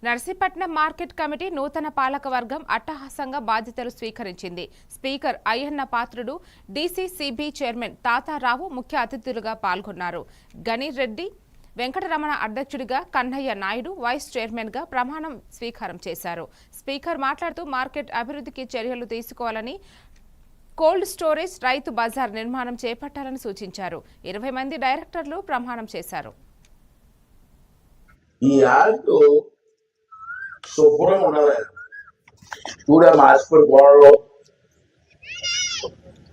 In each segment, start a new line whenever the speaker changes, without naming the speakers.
Narsipatnam market committee నూతన పాలక వర్గం అట్టహాసంగా బాధ్యతలు స్వీకరించింది. Speaker Ayyanna Patrudu, DCCB chairman Tatarao ముఖ్య అతిథులుగా పాల్గొన్నారు. గనిరెడ్డి వెంకటరమణ అధ్యక్షుడిగా, కన్నయ్య నాయుడు వైస్ చైర్మన్గా ప్రమాణం స్వీకారం చేశారు. స్పీకర్ మాట్లాడుతూ మార్కెట్ అభివృద్ధికి చర్యలు తీసుకోవాలని, కోల్డ్ స్టోరేజ్, రైతు బజార్ నిర్మాణం చేపట్టాలని సూచించారు. 20 మంది డైరెక్టర్లు ప్రమాణం చేశారు.
శుభ్రం ఉండాలి. చూడ మార్చిపోయి గోడలు,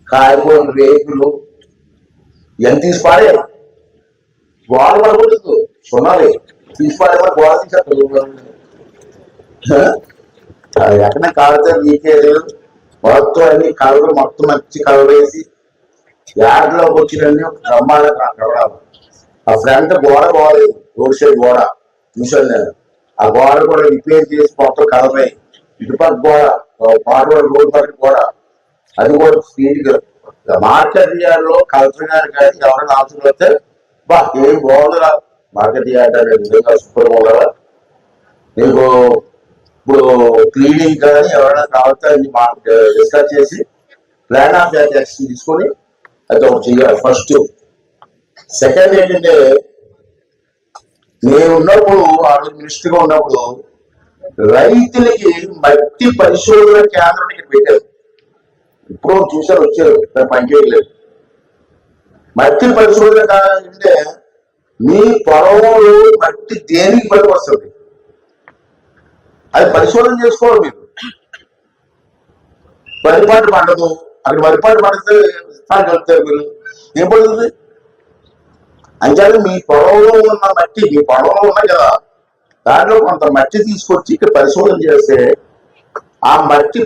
కాయకూర రేకులు ఎంత తీసిపాడేనా గోడ పడకూడదు. సున్నాలి తీసిపాడేమో గోడ తీసేస్తారు. ఎక్కడ కాలుతో లీకేజ్ మొత్తం అన్ని కలర్ మొత్తం మంచి కలర్ వేసి యాడ్లోకి వచ్చినన్ని బ్రహ్మాండంగా కలవాలి. ఆ ఫ్రంట్ గోడ బాగలేదు, రోడ్ సైడ్ గోడ చూసాను నేను. ఆ గోడ కూడా రిపేర్ చేసి మొత్తం కలర్ ఇటుపక్క గోడ ఫార్వర్డ్ రోడ్ పక్కన గోడ అది కూడా స్పీడ్ గా మార్కెట్ యార్డ్లో కలెక్టర్ గారు కానీ ఎవరైనా ఆఫీసులు వస్తే బా ఏం బాగుందా మార్కెట్ యార్డ్ అనేది నిజంగా సూపర్ ఉండాలా. మీకు ఇప్పుడు క్లీనింగ్ కానీ ఎవరైనా కావాలంటే డిస్కస్ చేసి ప్లాన్ ఆఫ్ యాక్షన్ తీసుకొని అది ఒకటి చేయాలి. ఫస్ట్ సెకండ్ ఏంటంటే, నేను ఉన్నప్పుడు ఆ రోజు మినిస్టర్ గా ఉన్నప్పుడు రైతులకి మట్టి పరిశోధన కేంద్రం ఇక్కడ పెట్టారు. ఇప్పుడు చూసారు వచ్చారు, పనిచేయలేదు. మట్టి పరిశోధన అంటే మీ పొలంలో మట్టి దేనికి పనికి వస్తుంది అది పరిశోధన చేసుకోవాలి. మీరు వరిపాటు పండదు, అక్కడ వరిపాటు పండితే కలుపుతారు. మీరు ఏం పడుతుంది అంటే మీ పొలంలో ఉన్న మట్టి, మీ పొలంలో ఉన్నాయి కదా, దాంట్లో కొంత మట్టి తీసుకొచ్చి ఇక్కడ పరిశోధన చేస్తే ఆ మట్టి